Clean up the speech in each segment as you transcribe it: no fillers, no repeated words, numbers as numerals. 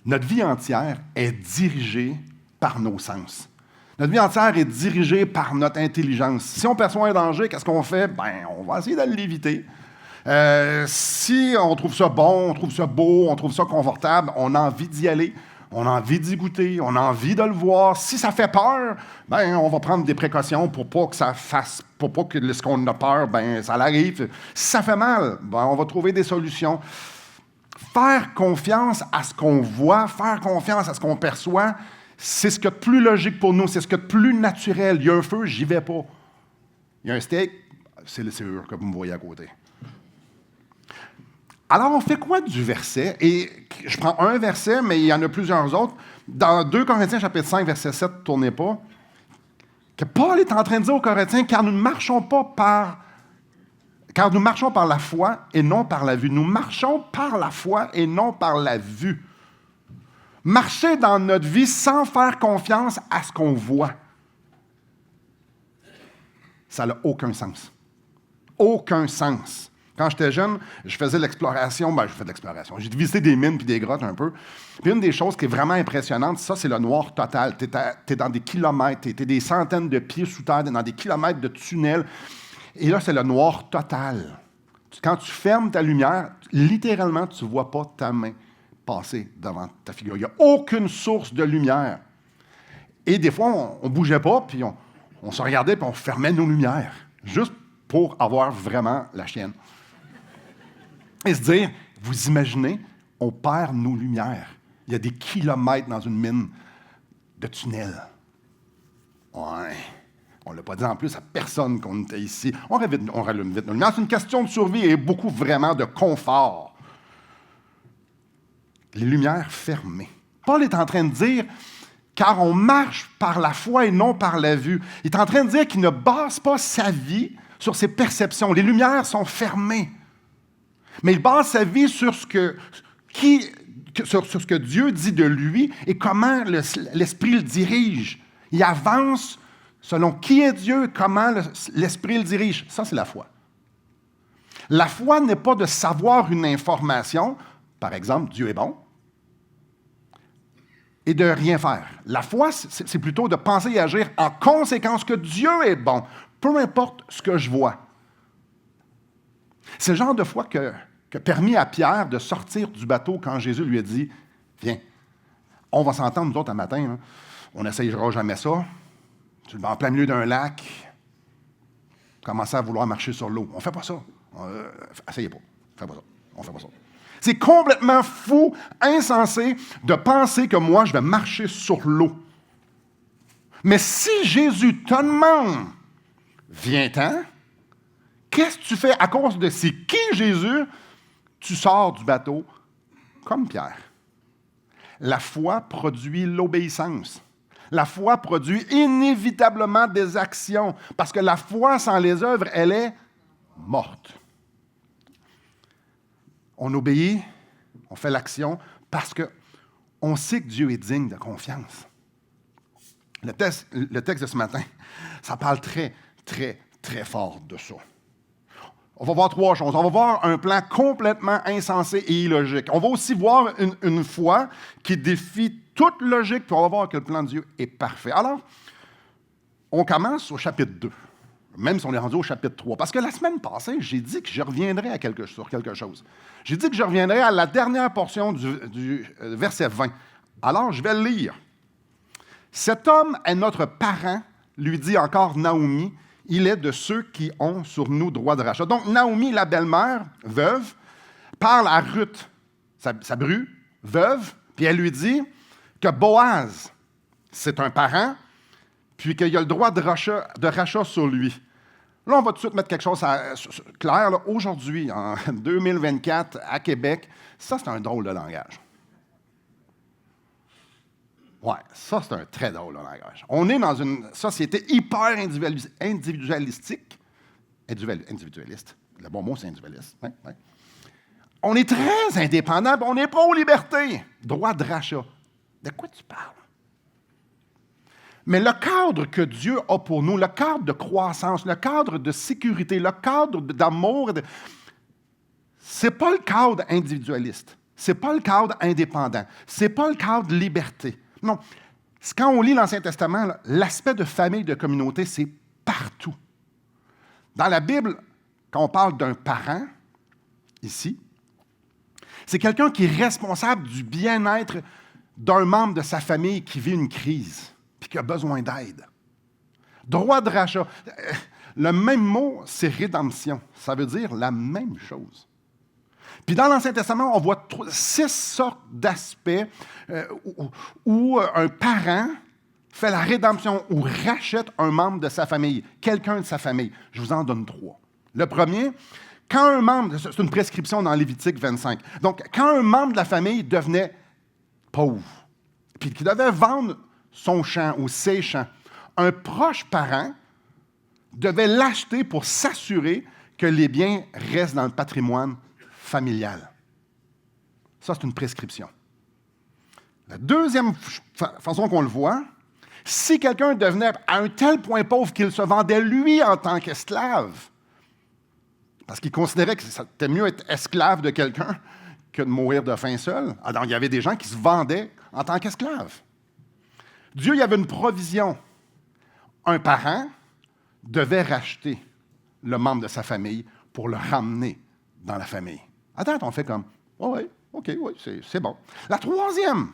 Notre vie entière est dirigée par nos sens. Notre vie entière est dirigée par notre intelligence. Si on perçoit un danger, qu'est-ce qu'on fait? On va essayer de l'éviter. Si on trouve ça bon, on trouve ça beau, on trouve ça confortable, on a envie d'y aller, on a envie d'y goûter, on a envie de le voir. Si ça fait peur, on va prendre des précautions pour pas que ça fasse, pour pas que ce qu'on a peur, ça l'arrive. Si ça fait mal, on va trouver des solutions. Faire confiance à ce qu'on voit, faire confiance à ce qu'on perçoit, c'est ce qu'il y a de plus logique pour nous, c'est ce qu'il y a de plus naturel. Il y a un feu, j'y vais pas. Il y a un steak, c'est le sûr que vous me voyez à côté. Alors, on fait quoi du verset? Et je prends un verset, mais il y en a plusieurs autres. Dans 2 Corinthiens, chapitre 5, verset 7, tournez pas, que Paul est en train de dire aux Corinthiens, car nous marchons par la foi et non par la vue. Nous marchons par la foi et non par la vue. Marcher dans notre vie sans faire confiance à ce qu'on voit, ça n'a aucun sens. Aucun sens. Quand j'étais jeune, je faisais de l'exploration. J'ai visité des mines puis des grottes un peu. Puis une des choses qui est vraiment impressionnante, ça, c'est le noir total. Tu es dans des kilomètres, tu es des centaines de pieds sous terre, dans des kilomètres de tunnels. Et là, c'est le noir total. Quand tu fermes ta lumière, littéralement, tu ne vois pas ta main passer devant ta figure. Il n'y a aucune source de lumière. Et des fois, on ne bougeait pas, puis on se regardait, puis on fermait nos lumières, juste pour avoir vraiment la chienne. Et se dire, vous imaginez, on perd nos lumières. Il y a des kilomètres dans une mine de tunnels. Ouais. On ne l'a pas dit en plus à personne qu'on était ici. On rallume vite nos lumières. C'est une question de survie et beaucoup vraiment de confort. Les lumières fermées. Paul est en train de dire, car on marche par la foi et non par la vue. Il est en train de dire qu'il ne base pas sa vie sur ses perceptions. Les lumières sont fermées. Mais il base sa vie sur ce que Dieu dit de lui et comment l'Esprit le dirige. Il avance selon qui est Dieu, comment l'Esprit le dirige. Ça, c'est la foi. La foi n'est pas de savoir une information, par exemple, Dieu est bon, et de rien faire. La foi, c'est plutôt de penser et agir en conséquence que Dieu est bon, peu importe ce que je vois. C'est le genre de foi qui a permis à Pierre de sortir du bateau quand Jésus lui a dit « Viens, on va s'entendre, nous autres, un matin, hein. On n'essayera jamais ça. Tu vas en plein milieu d'un lac, commencer à vouloir marcher sur l'eau. On ne fait pas ça. Essayez pas. On ne fait pas ça. C'est complètement fou, insensé de penser que moi, je vais marcher sur l'eau. Mais si Jésus te demande « Viens-t'en », qu'est-ce que tu fais à cause de c'est qui Jésus? Tu sors du bateau comme Pierre. La foi produit l'obéissance. La foi produit inévitablement des actions, parce que la foi sans les œuvres, elle est morte. On obéit, on fait l'action, parce qu'on sait que Dieu est digne de confiance. Le texte de ce matin, ça parle très, très, très fort de ça. On va voir 3 choses. On va voir un plan complètement insensé et illogique. On va aussi voir une foi qui défie toute logique, puis on va voir que le plan de Dieu est parfait. Alors, on commence au chapitre 2, même si on est rendu au chapitre 3. Parce que la semaine passée, j'ai dit que je reviendrais sur quelque chose. J'ai dit que je reviendrais à la dernière portion du verset 20. Alors, je vais le lire. « Cet homme est notre parent, lui dit encore Naomi, il est de ceux qui ont sur nous droit de rachat. » Donc, Naomi, la belle-mère, veuve, parle à Ruth, sa bru, veuve, puis elle lui dit que Boaz, c'est un parent, puis qu'il y a le droit de rachat sur lui. Là, on va tout de suite mettre quelque chose clair. Là. Aujourd'hui, en 2024, à Québec, ça, c'est un drôle de langage. Ouais, ça, c'est un très drôle de langage. On est dans une société hyper individualistique. Individualiste. Le bon mot, c'est individualiste. Ouais, ouais. On est très indépendant, on est pro-liberté. Droit de rachat. De quoi tu parles? Mais le cadre que Dieu a pour nous, le cadre de croissance, le cadre de sécurité, le cadre d'amour, c'est pas le cadre individualiste. Ce n'est pas le cadre indépendant. Ce n'est pas le cadre liberté. Non. Quand on lit l'Ancien Testament, là, l'aspect de famille, de communauté, c'est partout. Dans la Bible, quand on parle d'un parent, ici, c'est quelqu'un qui est responsable du bien-être d'un membre de sa famille qui vit une crise puis qui a besoin d'aide. Droit de rachat. Le même mot, c'est rédemption. Ça veut dire la même chose. Puis dans l'Ancien Testament, on voit 6 sortes d'aspects où un parent fait la rédemption ou rachète un membre de sa famille, quelqu'un de sa famille. Je vous en donne 3. Le premier, quand un membre, c'est une prescription dans Lévitique 25, donc quand un membre de la famille devenait pauvre, puis qu'il devait vendre son champ ou ses champs, un proche parent devait l'acheter pour s'assurer que les biens restent dans le patrimoine familial. Ça, c'est une prescription. La deuxième façon qu'on le voit, si quelqu'un devenait à un tel point pauvre qu'il se vendait lui en tant qu'esclave, parce qu'il considérait que c'était mieux être esclave de quelqu'un que de mourir de faim seul. Alors, il y avait des gens qui se vendaient en tant qu'esclaves. Dieu, il y avait une provision. Un parent devait racheter le membre de sa famille pour le ramener dans la famille. Attends, on fait comme, oh, oui, OK, oui, c'est bon. La troisième,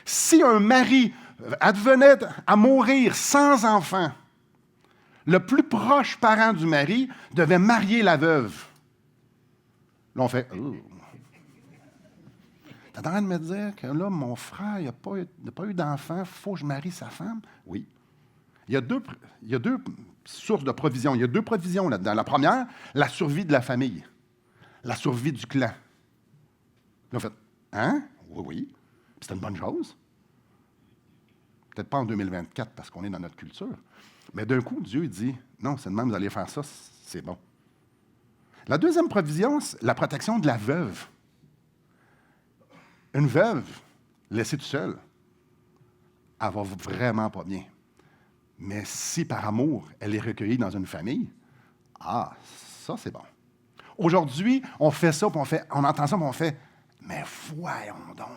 si un mari advenait à mourir sans enfant, le plus proche parent du mari devait marier la veuve. Là, on fait, oh. T'es en train de me dire que là, mon frère, il n'a pas eu d'enfant, il faut que je marie sa femme? Oui. Il y a deux sources de provision. Il y a 2 provisions là-dedans. La première, la survie de la famille, la survie du clan. Là, on fait, hein? Oui, oui. C'est une bonne chose. Peut-être pas en 2024 parce qu'on est dans notre culture. Mais d'un coup, Dieu dit, non, c'est de même, vous allez faire ça, c'est bon. La deuxième provision, c'est la protection de la veuve. Une veuve, laissée toute seule, elle va vraiment pas bien. Mais si par amour, elle est recueillie dans une famille, ça c'est bon. Aujourd'hui, on fait ça, puis on entend ça, puis on fait, mais voyons donc.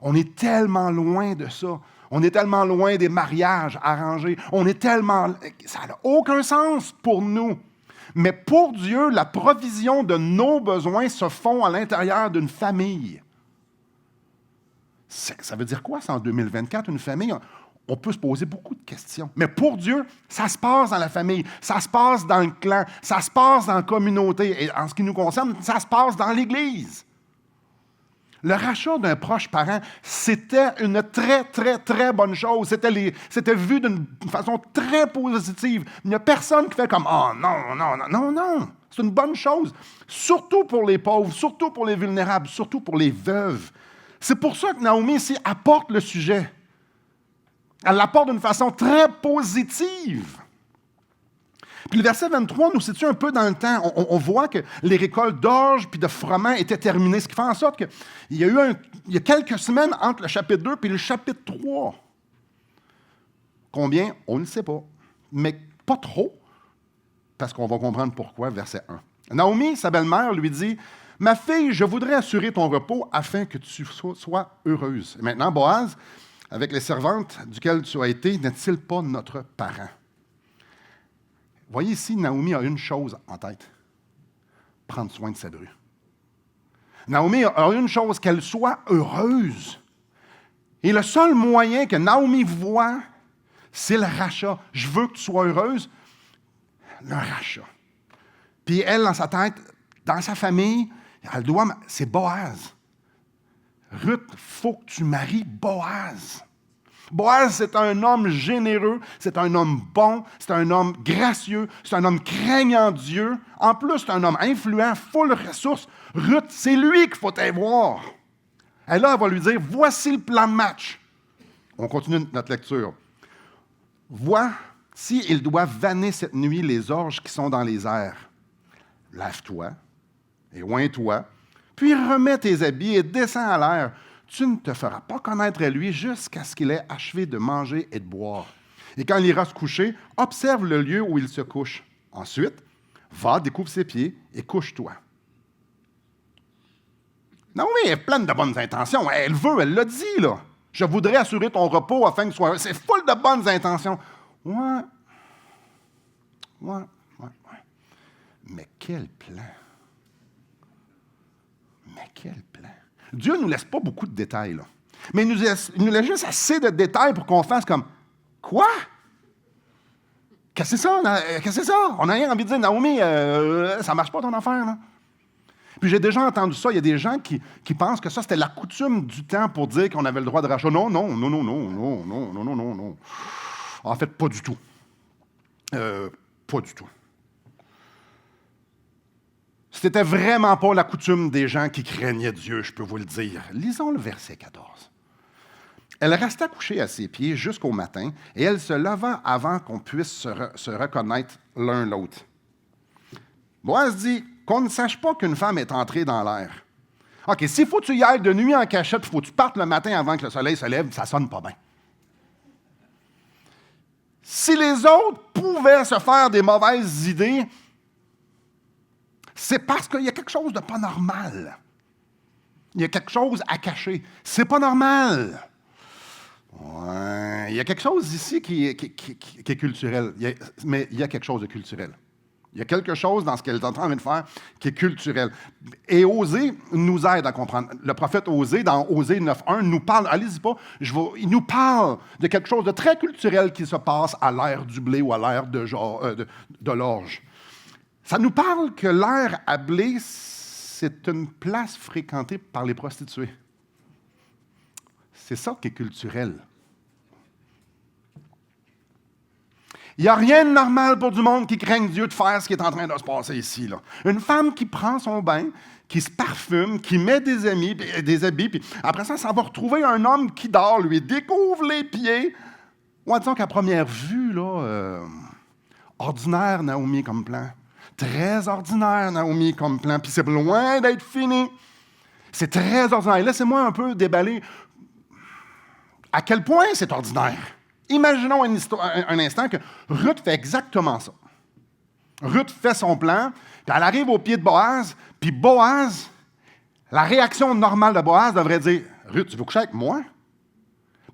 On est tellement loin de ça. On est tellement loin des mariages arrangés. Ça n'a aucun sens pour nous. Mais pour Dieu, la provision de nos besoins se font à l'intérieur d'une famille. Ça veut dire quoi, ça, en 2024, une famille? On peut se poser beaucoup de questions. Mais pour Dieu, ça se passe dans la famille, ça se passe dans le clan, ça se passe dans la communauté. Et en ce qui nous concerne, ça se passe dans l'Église. Le rachat d'un proche parent, c'était une très, très, très bonne chose. C'était vu d'une façon très positive. Il n'y a personne qui fait comme « Oh non, non, non, non, non! » C'est une bonne chose. Surtout pour les pauvres, surtout pour les vulnérables, surtout pour les veuves. C'est pour ça que Naomi ici apporte le sujet. Elle l'apporte d'une façon très positive. Puis le verset 23 nous situe un peu dans le temps. On voit que les récoltes d'orge puis de froment étaient terminées, ce qui fait en sorte qu'il y a quelques semaines entre le chapitre 2 et le chapitre 3. Combien? On ne le sait pas. Mais pas trop, parce qu'on va comprendre pourquoi, verset 1. Naomi, sa belle-mère, lui dit, « Ma fille, je voudrais assurer ton repos afin que tu sois heureuse. » Et maintenant, Boaz, avec les servantes duquel tu as été, n'est-il pas notre parent? Voyez ici, Naomi a une chose en tête. Prendre soin de sa bru. Naomi a une chose, qu'elle soit heureuse. Et le seul moyen que Naomi voit, c'est le rachat. Je veux que tu sois heureuse. Le rachat. Puis elle, dans sa tête, dans sa famille, c'est Boaz. Ruth, il faut que tu maries Boaz. Boaz, c'est un homme généreux, c'est un homme bon, c'est un homme gracieux, c'est un homme craignant Dieu. En plus, c'est un homme influent, full ressources. Ruth, c'est lui qu'il faut aller voir. Et là, elle va lui dire, voici le plan de match. On continue notre lecture. Vois s'il doit vanner cette nuit les orges qui sont dans les airs. Lave-toi et oins-toi, puis remets tes habits et descends à l'air. Tu ne te feras pas connaître à lui jusqu'à ce qu'il ait achevé de manger et de boire. Et quand il ira se coucher, observe le lieu où il se couche. Ensuite, va, découvre ses pieds et couche-toi. Naomi est pleine de bonnes intentions. Elle veut, elle l'a dit, là. Je voudrais assurer ton repos afin que tu sois... C'est full de bonnes intentions. Ouais. Mais quel plan? Dieu ne nous laisse pas beaucoup de détails, là. Mais il nous laisse juste assez de détails pour qu'on fasse comme, quoi? Qu'est-ce que c'est ça? On n'a rien envie de dire, Naomi, ça ne marche pas ton affaire, là. Puis j'ai déjà entendu ça. Il y a des gens qui pensent que ça, c'était la coutume du temps pour dire qu'on avait le droit de rachat. Non. En fait, pas du tout. Pas du tout. C'était vraiment pas la coutume des gens qui craignaient Dieu, je peux vous le dire. Lisons le verset 14. Elle resta couchée à ses pieds jusqu'au matin, et elle se leva avant qu'on puisse se reconnaître l'un l'autre. Boaz dit qu'on ne sache pas qu'une femme est entrée dans l'air. OK, s'il faut que tu y ailles de nuit en cachette, il faut que tu partes le matin avant que le soleil se lève, ça sonne pas bien. Si les autres pouvaient se faire des mauvaises idées, c'est parce qu'il y a quelque chose de pas normal. Il y a quelque chose à cacher. C'est pas normal. Ouais, il y a quelque chose ici qui est culturel. Mais il y a quelque chose de culturel. Il y a quelque chose dans ce qu'elle est en train de faire qui est culturel. Et Osée nous aide à comprendre. Le prophète Osée, dans Osée 9.1, nous parle, allez-y pas, il nous parle de quelque chose de très culturel qui se passe à l'ère du blé ou à l'ère de l'orge. Ça nous parle que l'ère à blé, c'est une place fréquentée par les prostituées. C'est ça qui est culturel. Il n'y a rien de normal pour du monde qui craigne Dieu de faire ce qui est en train de se passer ici, là. Une femme qui prend son bain, qui se parfume, qui met des habits, puis après ça va retrouver un homme qui dort, lui découvre les pieds. Ouais, disons qu'à première vue, là, ordinaire Naomi comme plan. Très ordinaire, Naomi, comme plan. Puis c'est loin d'être fini. C'est très ordinaire. Laissez-moi un peu déballer à quel point c'est ordinaire. Imaginons un instant que Ruth fait exactement ça. Ruth fait son plan, puis elle arrive au pied de Boaz, puis Boaz, la réaction normale de Boaz devrait dire « Ruth, tu veux coucher avec moi? »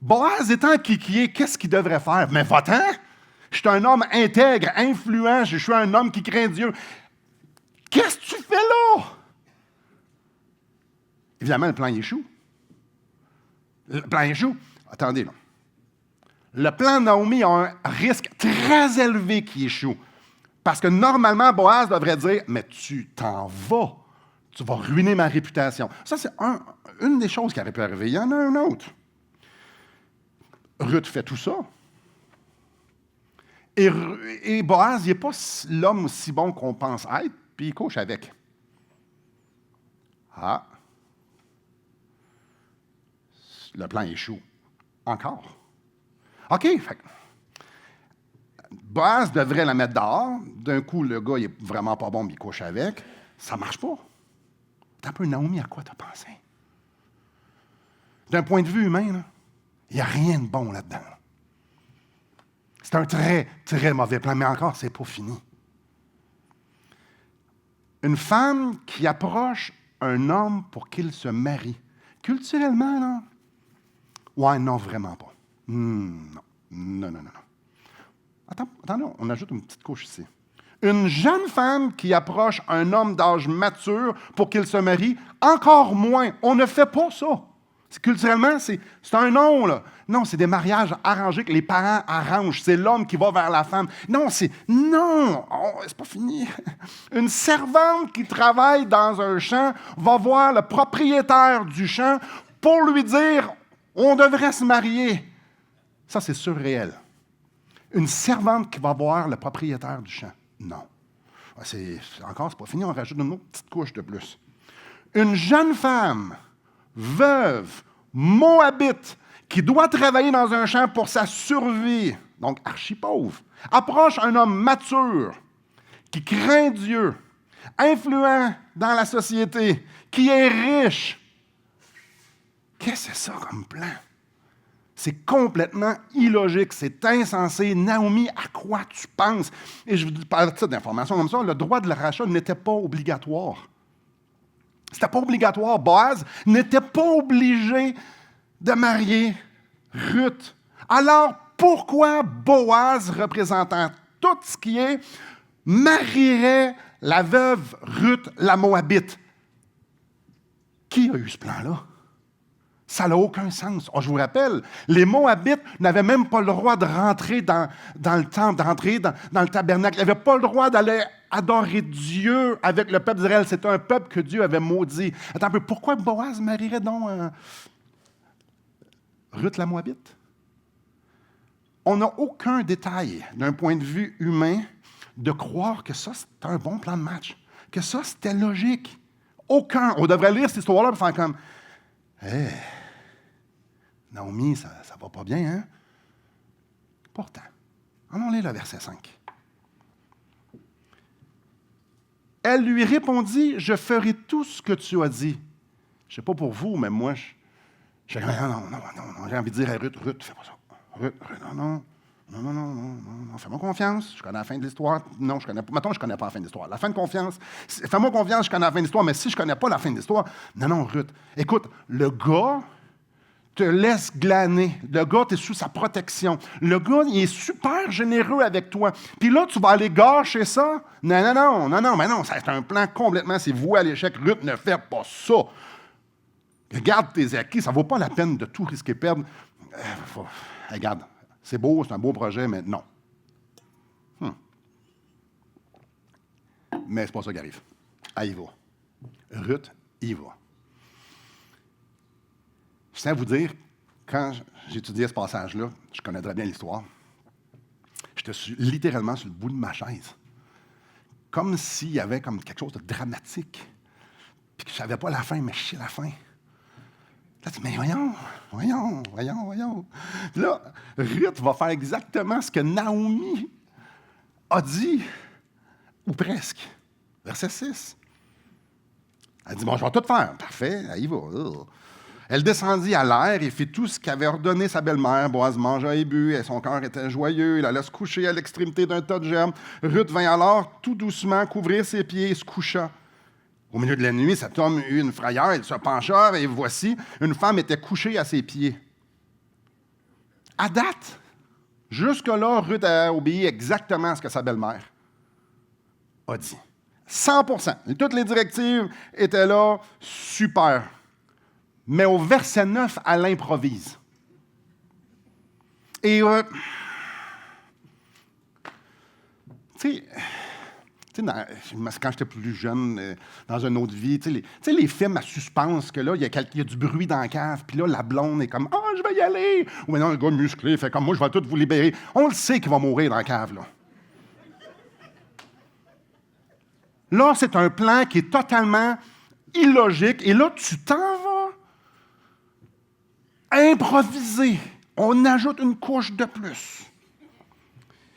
Boaz étant qui est, qu'est-ce qu'il devrait faire? « Mais va-t'en! Je suis un homme intègre, influent, je suis un homme qui craint Dieu. Qu'est-ce que tu fais là? » Évidemment, le plan échoue. Le plan échoue. Attendez, là. Le plan de Naomi a un risque très élevé qui échoue. Parce que normalement, Boaz devrait dire « Mais tu t'en vas. Tu vas ruiner ma réputation. » Ça, c'est une des choses qui aurait pu arriver. Il y en a un autre. Ruth fait tout ça. Et Boaz, il n'est pas l'homme si bon qu'on pense être, puis il couche avec. Ah. Le plan échoue. Encore. OK. Fait, Boaz devrait la mettre dehors. D'un coup, le gars, il n'est vraiment pas bon, mais il couche avec. Ça ne marche pas. T'as un peu, Naomi, à quoi tu as pensé? D'un point de vue humain, il n'y a rien de bon là-dedans. C'est un très, très mauvais plan, mais encore, ce n'est pas fini. Une femme qui approche un homme pour qu'il se marie. Culturellement, là, ouais, non, vraiment pas. Non. Attendez, on ajoute une petite couche ici. Une jeune femme qui approche un homme d'âge mature pour qu'il se marie, encore moins. On ne fait pas ça. Culturellement, c'est un non, là. Non, c'est des mariages arrangés que les parents arrangent. C'est l'homme qui va vers la femme. Non, c'est pas fini. Une servante qui travaille dans un champ va voir le propriétaire du champ pour lui dire « On devrait se marier ». Ça, c'est surréel. Une servante qui va voir le propriétaire du champ. Non. C'est pas fini, on rajoute une autre petite couche de plus. Une jeune femme veuve, moabite, qui doit travailler dans un champ pour sa survie, donc archi-pauvre, approche un homme mature, qui craint Dieu, influent dans la société, qui est riche. Qu'est-ce que c'est ça comme plan? C'est complètement illogique, c'est insensé. Naomi, à quoi tu penses? Et je vous parle d'informations comme ça, le droit de rachat n'était pas obligatoire. C'était pas obligatoire. Boaz n'était pas obligé de marier Ruth. Alors, pourquoi Boaz, représentant tout ce qui est, marierait la veuve Ruth, la Moabite? Qui a eu ce plan-là? Ça n'a aucun sens. Je vous rappelle, les Moabites n'avaient même pas le droit de rentrer dans le temple, de rentrer dans le tabernacle. Ils n'avaient pas le droit d'aller adorer Dieu avec le peuple d'Israël. C'était un peuple que Dieu avait maudit. Attends un peu, pourquoi Boaz marierait donc Ruth la Moabite? On n'a aucun détail d'un point de vue humain de croire que ça, c'était un bon plan de match, que ça, c'était logique. Aucun. On devrait lire cette histoire-là et faire comme hey, Naomi, ça va pas bien, hein? Pourtant, allons lire le verset 5. Elle lui répondit, je ferai tout ce que tu as dit. Je ne sais pas pour vous, mais moi, non, j'ai envie de dire à Ruth, fais pas ça. Ruth, non, fais-moi confiance, je connais la fin de l'histoire. Non, je connais pas. Mettons, je connais pas la fin de l'histoire. La fin de confiance, fais-moi confiance, je connais la fin de l'histoire, mais si je connais pas la fin de l'histoire, non, Ruth. Écoute, le gars te laisse glaner. Le gars, tu es sous sa protection. Le gars, il est super généreux avec toi. Puis là, tu vas aller gâcher ça? Non, mais non, c'est un plan complètement, c'est voué à l'échec. Ruth, ne fais pas ça. Regarde tes acquis, ça ne vaut pas la peine de tout risquer de perdre. Regarde, c'est beau, c'est un beau projet, mais non. Mais c'est pas ça qui arrive. Ah, il va. Ruth, il va. Je tiens à vous dire, quand j'étudiais ce passage-là, je connais très bien l'histoire, j'étais littéralement sur le bout de ma chaise. Comme s'il y avait comme quelque chose de dramatique. Puis que je ne savais pas la fin, mais je sais la fin. Là, tu dis, mais voyons. Puis là, Ruth va faire exactement ce que Naomi a dit, ou presque. Verset 6. Elle dit, bon, je vais tout faire. Parfait, elle y va. Elle descendit à l'air et fit tout ce qu'avait ordonné sa belle-mère. Boaz mangea et but, et son cœur était joyeux. Il alla se coucher à l'extrémité d'un tas de gerbes. Ruth vint alors tout doucement couvrir ses pieds et se coucha. Au milieu de la nuit, cet homme eut une frayeur. Il se pencha et voici, une femme était couchée à ses pieds. À date, jusque-là, Ruth a obéi exactement à ce que sa belle-mère a dit. 100%. Et toutes les directives étaient là, super. Mais au verset 9, elle improvise. Et, tu sais, quand j'étais plus jeune, dans une autre vie, tu sais, les films à suspense, que là, il y a du bruit dans la cave, puis là, la blonde est comme « Ah, je vais y aller! » Ou maintenant, le gars musclé fait comme « Moi, je vais tout vous libérer. » On le sait qu'il va mourir dans la cave, là. Là, c'est un plan qui est totalement illogique, et là, tu t'en vas improviser. On ajoute une couche de plus.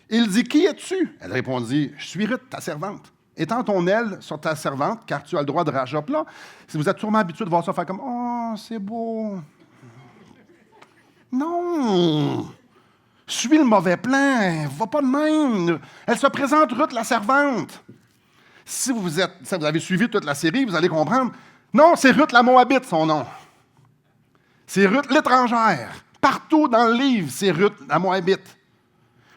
Il dit, qui es-tu? Elle répondit, je suis Ruth, ta servante. Étends ton aile sur ta servante, car tu as le droit de rager. Là, si vous êtes sûrement habitué de voir ça faire comme, oh, c'est beau. Non! Suis le mauvais plan, va pas de même. Elle se présente, Ruth, la servante. Si vous avez suivi toute la série, vous allez comprendre. Non, c'est Ruth la Moabite, son nom. C'est Ruth l'étrangère. Partout dans le livre, c'est Ruth la Moabite.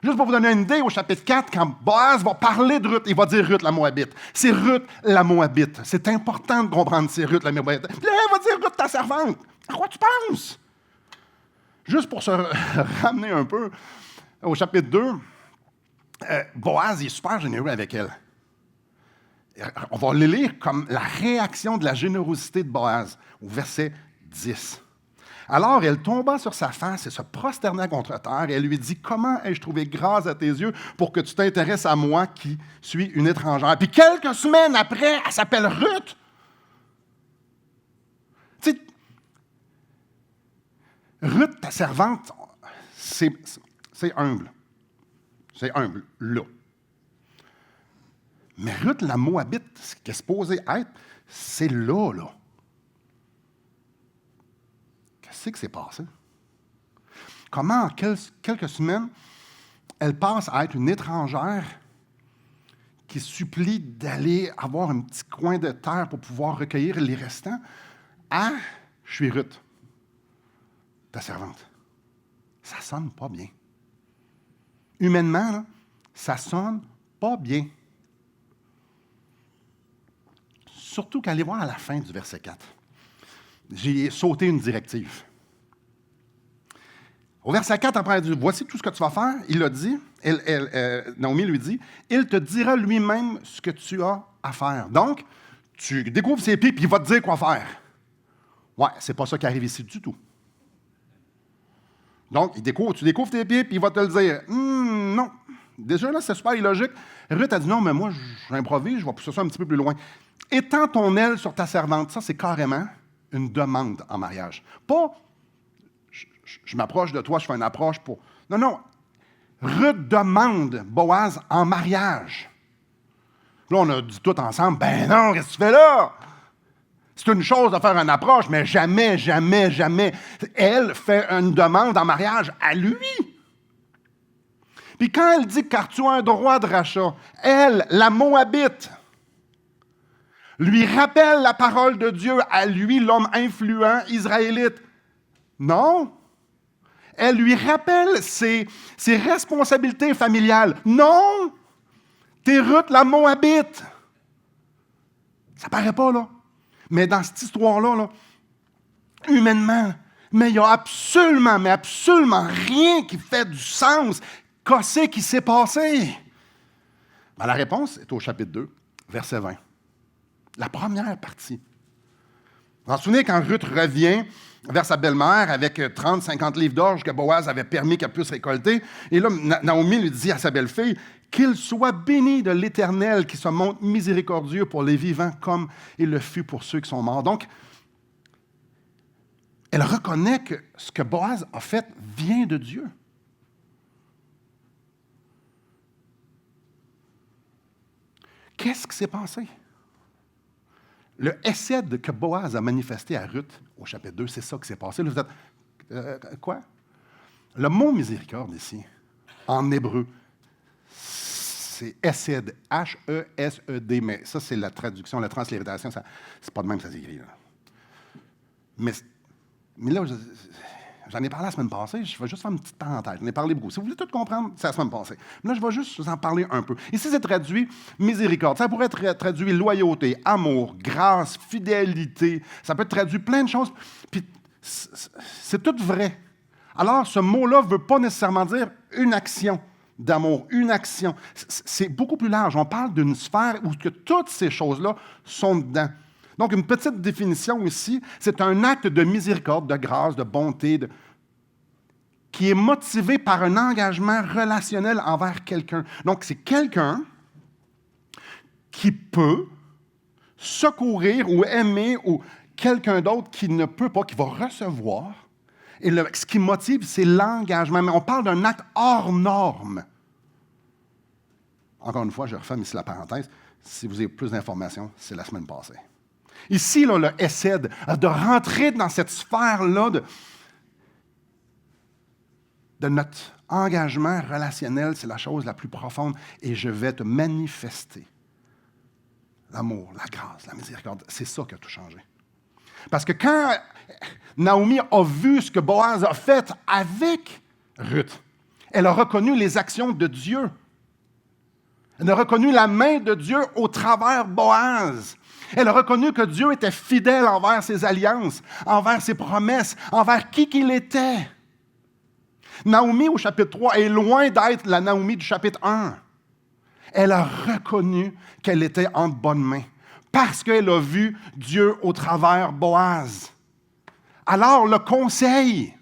Juste pour vous donner une idée, au chapitre 4, quand Boaz va parler de Ruth, il va dire Ruth la Moabite. C'est Ruth la Moabite. C'est important de comprendre c'est Ruth la Moabite. Puis là, elle va dire Ruth ta servante. À quoi tu penses? Juste pour se ramener un peu, au chapitre 2, Boaz est super généreux avec elle. On va le lire comme la réaction de la générosité de Boaz, au verset 10. Alors, elle tomba sur sa face et se prosterna contre terre, et elle lui dit, « Comment ai-je trouvé grâce à tes yeux pour que tu t'intéresses à moi qui suis une étrangère? » Puis quelques semaines après, elle s'appelle Ruth. Tu sais, Ruth, ta servante, c'est humble. C'est humble, là. Mais Ruth, la Moabite, ce qui est supposé être, c'est là. Qu'est-ce qui s'est passé? Comment, en quelques semaines, elle passe à être une étrangère qui supplie d'aller avoir un petit coin de terre pour pouvoir recueillir les restants, à « Je suis Ruth, ta servante ». Ça sonne pas bien. Humainement, là, ça sonne pas bien. Surtout qu'allez voir à la fin du verset 4. J'ai sauté une directive. Au verset 4, après, elle dit, voici tout ce que tu vas faire. Il l'a dit, Naomi lui dit, il te dira lui-même ce que tu as à faire. Donc, tu découvres ses pieds, puis il va te dire quoi faire. Ouais, c'est pas ça qui arrive ici du tout. Donc, tu découvres tes pieds, puis il va te le dire. Non. Déjà, là, c'est super illogique. Ruth a dit, non, mais moi, j'improvise, je vais pousser ça un petit peu plus loin. Étends ton aile sur ta servante. Ça, c'est carrément une demande en mariage. Pas, je m'approche de toi, je fais une approche pour... Non, non. Ruth demande Boaz en mariage. Là, on a dit tout ensemble, ben non, qu'est-ce que tu fais là? C'est une chose de faire une approche, mais jamais, jamais, jamais. Elle fait une demande en mariage à lui. Puis quand elle dit « car tu as un droit de rachat », elle, la Moabite, lui rappelle la parole de Dieu à lui, l'homme influent israélite. Non. Elle lui rappelle ses responsabilités familiales. Non. T'es Ruth, la Moabite. Ça paraît pas, là. Mais dans cette histoire-là, là, humainement, mais il n'y a absolument, mais absolument rien qui fait du sens. Qu'est-ce qui s'est passé? Ben, la réponse est au chapitre 2, verset 20. La première partie. Vous vous souvenez quand Ruth revient vers sa belle-mère avec 30-50 livres d'orge que Boaz avait permis qu'elle puisse récolter. Et là, Naomi lui dit à sa belle-fille, « Qu'il soit béni de l'Éternel qui se montre miséricordieux pour les vivants comme il le fut pour ceux qui sont morts. » Donc, elle reconnaît que ce que Boaz a fait vient de Dieu. Qu'est-ce qui s'est passé? Le hesed que Boaz a manifesté à Ruth au chapitre 2, c'est ça qui s'est passé. Là, vous êtes, quoi? Le mot miséricorde ici, en hébreu, c'est hesed, H-E-S-E-D, mais ça, c'est la traduction, la translittération, c'est pas de même que ça s'écrit. Là. Mais là, j'en ai parlé la semaine passée, je vais juste faire une petite parenthèse. J'en ai parlé beaucoup. Si vous voulez tout comprendre, c'est la semaine passée. Mais là, je vais juste vous en parler un peu. Ici, c'est traduit miséricorde. Ça pourrait être traduit loyauté, amour, grâce, fidélité. Ça peut être traduit plein de choses. Puis, c'est tout vrai. Alors, ce mot-là ne veut pas nécessairement dire une action d'amour, une action. C'est beaucoup plus large. On parle d'une sphère où que toutes ces choses-là sont dedans. Donc, une petite définition ici, c'est un acte de miséricorde, de grâce, de bonté, qui est motivé par un engagement relationnel envers quelqu'un. Donc, c'est quelqu'un qui peut secourir ou aimer ou quelqu'un d'autre qui ne peut pas, qui va recevoir. Et ce qui motive, c'est l'engagement. Mais on parle d'un acte hors norme. Encore une fois, je referme ici la parenthèse. Si vous avez plus d'informations, c'est la semaine passée. Ici, là, le hesed, de rentrer dans cette sphère-là de notre engagement relationnel, c'est la chose la plus profonde. Et je vais te manifester l'amour, la grâce, la miséricorde. C'est ça qui a tout changé. Parce que quand Naomi a vu ce que Boaz a fait avec Ruth, elle a reconnu les actions de Dieu. Elle a reconnu la main de Dieu au travers Boaz. Elle a reconnu que Dieu était fidèle envers ses alliances, envers ses promesses, envers qui qu'il était. Naomi, au chapitre 3, est loin d'être la Naomi du chapitre 1. Elle a reconnu qu'elle était en bonne main parce qu'elle a vu Dieu au travers Boaz. Alors, le conseil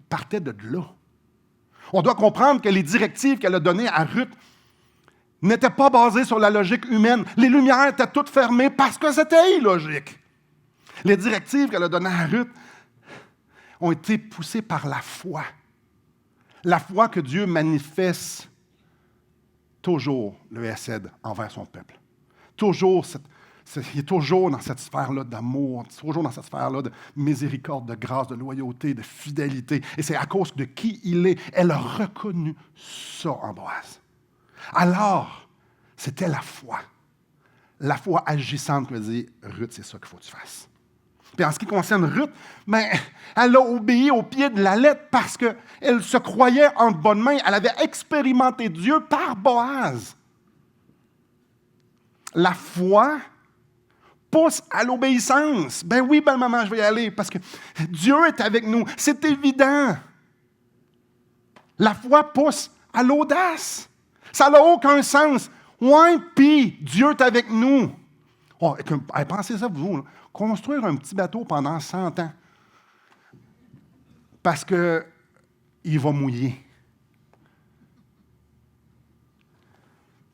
partait de là. On doit comprendre que les directives qu'elle a données à Ruth n'étaient pas basées sur la logique humaine. Les lumières étaient toutes fermées parce que c'était illogique. Les directives qu'elle a données à Ruth ont été poussées par la foi. La foi que Dieu manifeste toujours le hesed envers son peuple. Toujours, il est toujours dans cette sphère-là d'amour, toujours dans cette sphère-là de miséricorde, de grâce, de loyauté, de fidélité. Et c'est à cause de qui il est. Elle a reconnu ça en Boaz. Alors, c'était la foi. La foi agissante qui veut dire, Ruth, c'est ça qu'il faut que tu fasses. Puis en ce qui concerne Ruth, elle a obéi au pied de la lettre parce qu'elle se croyait en bonne main. Elle avait expérimenté Dieu par Boaz. La foi pousse à l'obéissance. Ben oui, belle maman, je vais y aller parce que Dieu est avec nous. C'est évident. La foi pousse à l'audace. Ça n'a aucun sens. Ouais, puis Dieu est avec nous. Oh, pensez ça, vous, là. Construire un petit bateau pendant 100 ans parce qu'il va mouiller.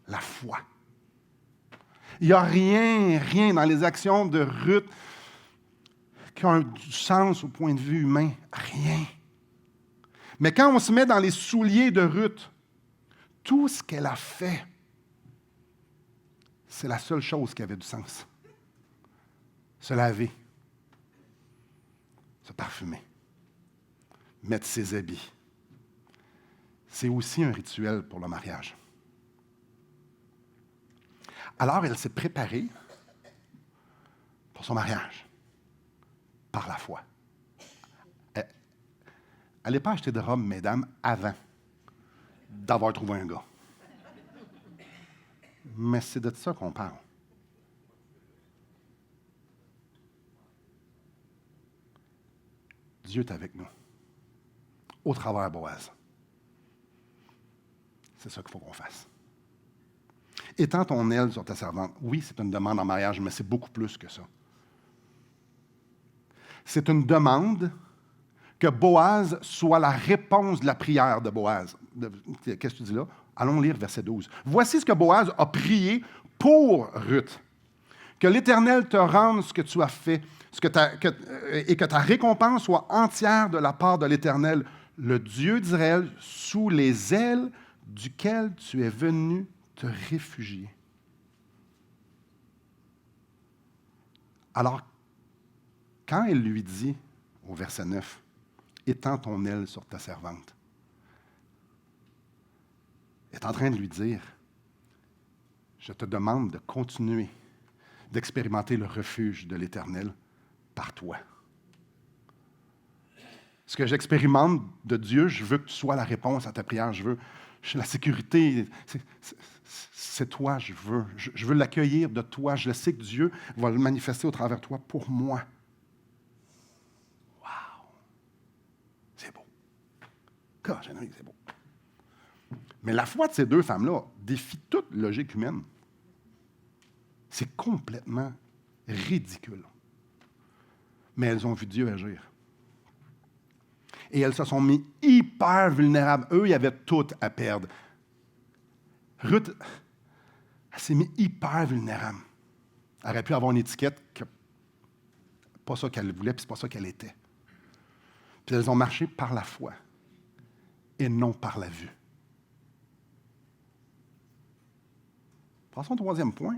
La foi. Il n'y a rien dans les actions de Ruth qui a du sens au point de vue humain. Rien. Mais quand on se met dans les souliers de Ruth, tout ce qu'elle a fait, c'est la seule chose qui avait du sens. Se laver, se parfumer, mettre ses habits. C'est aussi un rituel pour le mariage. Alors, elle s'est préparée pour son mariage par la foi. Elle n'allait pas acheter de robe, mesdames, avant d'avoir trouvé un gars. Mais c'est de ça qu'on parle. Dieu est avec nous, au travers de Boaz. C'est ça qu'il faut qu'on fasse. Étends ton aile sur ta servante. Oui, c'est une demande en mariage, mais c'est beaucoup plus que ça. C'est une demande que Boaz soit la réponse de la prière de Boaz. Qu'est-ce que tu dis là? Allons lire verset 12. Voici ce que Boaz a prié pour Ruth. Que l'Éternel te rende ce que tu as fait, et que ta récompense soit entière de la part de l'Éternel, le Dieu d'Israël, sous les ailes duquel tu es venu te réfugier. Alors, quand elle lui dit, au verset 9, « Étends ton aile sur ta servante », elle est en train de lui dire, « Je te demande de continuer d'expérimenter le refuge de l'Éternel par toi. Ce que j'expérimente de Dieu, je veux que tu sois la réponse à ta prière. Je veux la sécurité. C'est toi, je veux l'accueillir de toi. Je sais que Dieu va le manifester au travers de toi pour moi. » Wow! C'est beau. C'est beau. Mais la foi de ces deux femmes-là défie toute logique humaine. C'est complètement ridicule. Mais elles ont vu Dieu agir. Et elles se sont mis hyper vulnérables. Eux, ils avaient tout à perdre. Ruth, elle s'est mise hyper vulnérable. Elle aurait pu avoir une étiquette que pas ça qu'elle voulait, puis c'est pas ça qu'elle était. Puis elles ont marché par la foi et non par la vue. Passons au troisième point.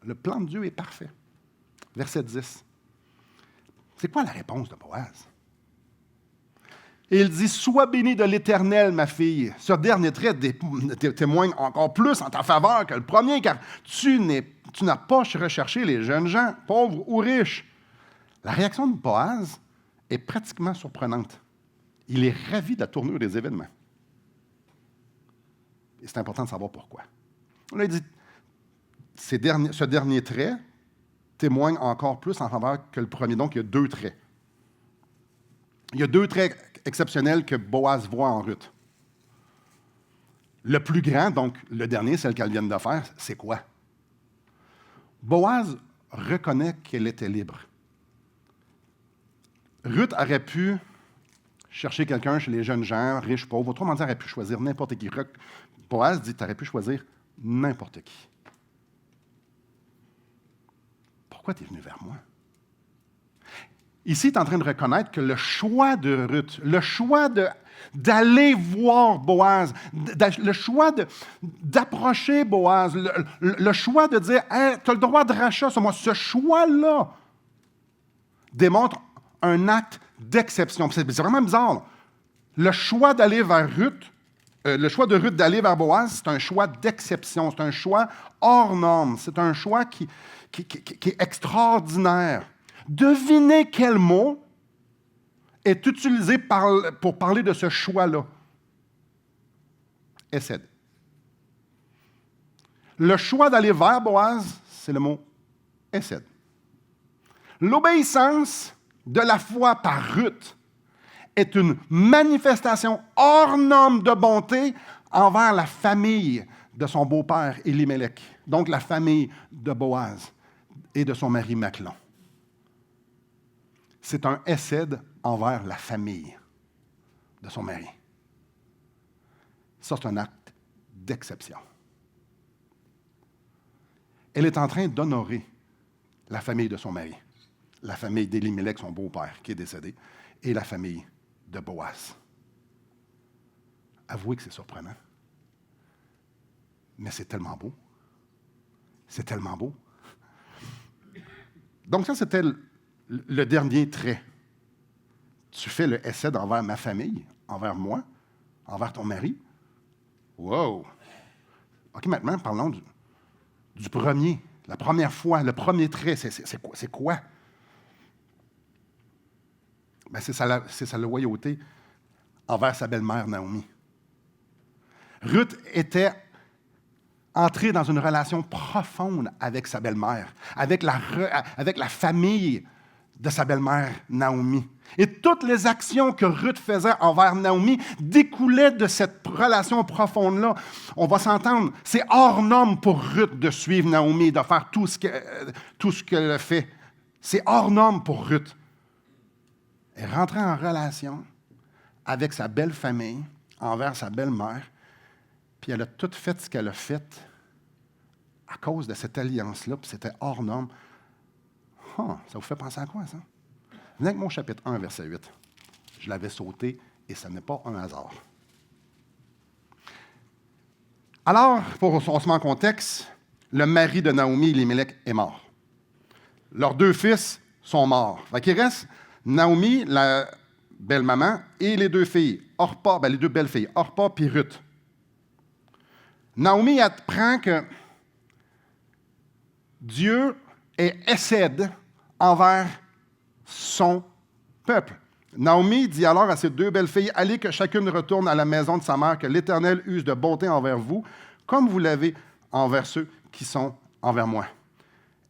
Le plan de Dieu est parfait. Verset 10. C'est quoi la réponse de Boaz? Et il dit, « Sois bénie de l'Éternel, ma fille. » Ce dernier trait témoigne encore plus en ta faveur que le premier, car tu n'as pas recherché les jeunes gens, pauvres ou riches. La réaction de Boaz est pratiquement surprenante. Il est ravi de la tournure des événements. Et c'est important de savoir pourquoi. Là, il dit, ce dernier trait témoigne encore plus en faveur que le premier. Donc, il y a deux traits. Il y a deux traits exceptionnels que Boaz voit en Ruth. Le plus grand, donc le dernier, celle qu'elle vient de faire, c'est quoi? Boaz reconnaît qu'elle était libre. Ruth aurait pu chercher quelqu'un chez les jeunes gens, riches, pauvres. Autrement dit, elle aurait pu choisir n'importe qui. Boaz dit, tu aurais pu choisir n'importe qui. Pourquoi tu es venu vers moi? Ici, tu es en train de reconnaître que le choix de Ruth, le choix d'aller voir Boaz, le choix d'approcher Boaz, le choix de dire hey, « tu as le droit de rachat sur moi », ce choix-là démontre un acte d'exception. C'est vraiment bizarre. Là. Le choix d'aller vers Ruth Le choix de Ruth d'aller vers Boaz, c'est un choix d'exception, c'est un choix hors norme, c'est un choix qui est extraordinaire. Devinez quel mot est utilisé pour parler de ce choix-là. Hesed. Le choix d'aller vers Boaz, c'est le mot Hesed. L'obéissance de la foi par Ruth est une manifestation hors norme de bonté envers la famille de son beau-père Élimélec, donc la famille de Boaz et de son mari Machlon. C'est un hesed envers la famille de son mari. Ça, c'est un acte d'exception. Elle est en train d'honorer la famille de son mari, la famille d'Élimélec, son beau-père, qui est décédé, et la famille de Boaz. Avouez que c'est surprenant. Mais c'est tellement beau. C'est tellement beau. Donc ça, c'était le dernier trait. Tu fais le hesed envers ma famille, envers moi, envers ton mari. Wow! OK, maintenant, parlons du premier. La première fois, le premier trait, c'est quoi? Ben, c'est sa loyauté envers sa belle-mère Naomi. Ruth était entrée dans une relation profonde avec sa belle-mère, avec la famille de sa belle-mère Naomi. Et toutes les actions que Ruth faisait envers Naomi découlaient de cette relation profonde-là. On va s'entendre, c'est hors norme pour Ruth de suivre Naomi, de faire tout ce qu'elle fait. C'est hors norme pour Ruth. Elle rentrait en relation avec sa belle famille, envers sa belle-mère, puis elle a tout fait ce qu'elle a fait à cause de cette alliance-là, puis c'était hors norme. Ça vous fait penser à quoi, ça? Venez avec mon chapitre 1, verset 8. Je l'avais sauté, et ce n'est pas un hasard. Alors, pour on se met en contexte, le mari de Naomi, Élimélec, est mort. Leurs 2 fils sont morts. Fait qu'il reste Naomi, la belle-maman, et les 2 filles, Orpa, les 2 belles-filles, Orpa puis Ruth. Naomi apprend que Dieu est hesed envers son peuple. Naomi dit alors à ses 2 belles-filles, « Allez que chacune retourne à la maison de sa mère, que l'Éternel use de bonté envers vous, comme vous l'avez envers ceux qui sont envers moi. »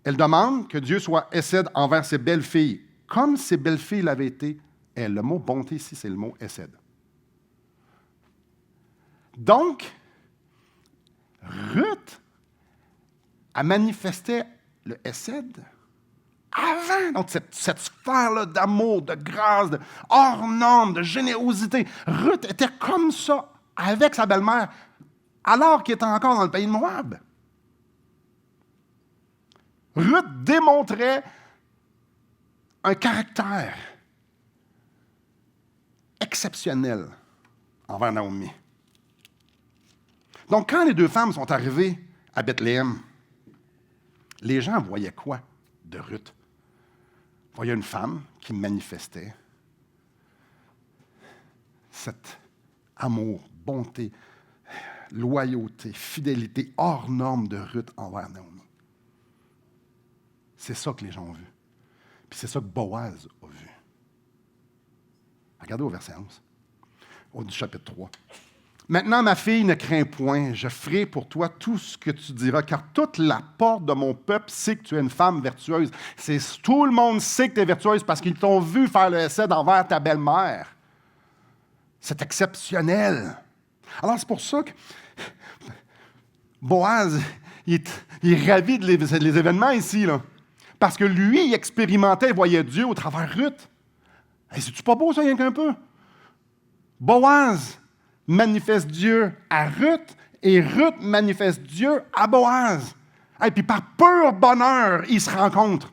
Elle demande que Dieu soit hesed envers ses belles-filles, comme ses belles-filles l'avaient été elle. Le mot bonté ici, c'est le mot hesed. Donc, Ruth a manifesté le hesed avant. Donc, cette sphère-là d'amour, de grâce, de hors norme, de générosité. Ruth était comme ça avec sa belle-mère, alors qu'elle était encore dans le pays de Moab. Ruth démontrait un caractère exceptionnel envers Naomi. Donc, quand les 2 femmes sont arrivées à Bethléem, les gens voyaient quoi de Ruth? Ils voyaient une femme qui manifestait cet amour, bonté, loyauté, fidélité hors norme de Ruth envers Naomi. C'est ça que les gens ont vu. Puis c'est ça que Boaz a vu. Regardez au verset 11, du chapitre 3. « Maintenant, ma fille, ne crains point, je ferai pour toi tout ce que tu diras, car toute la porte de mon peuple sait que tu es une femme vertueuse. » Tout le monde sait que tu es vertueuse parce qu'ils t'ont vu faire le hesed envers ta belle-mère. C'est exceptionnel. Alors, c'est pour ça que Boaz, il est ravi des événements ici, là. Parce que lui, il expérimentait et voyait Dieu au travers Ruth. Hey, c'est-tu pas beau, ça, rien qu'un peu? Boaz manifeste Dieu à Ruth et Ruth manifeste Dieu à Boaz. Et puis par pur bonheur, ils se rencontrent.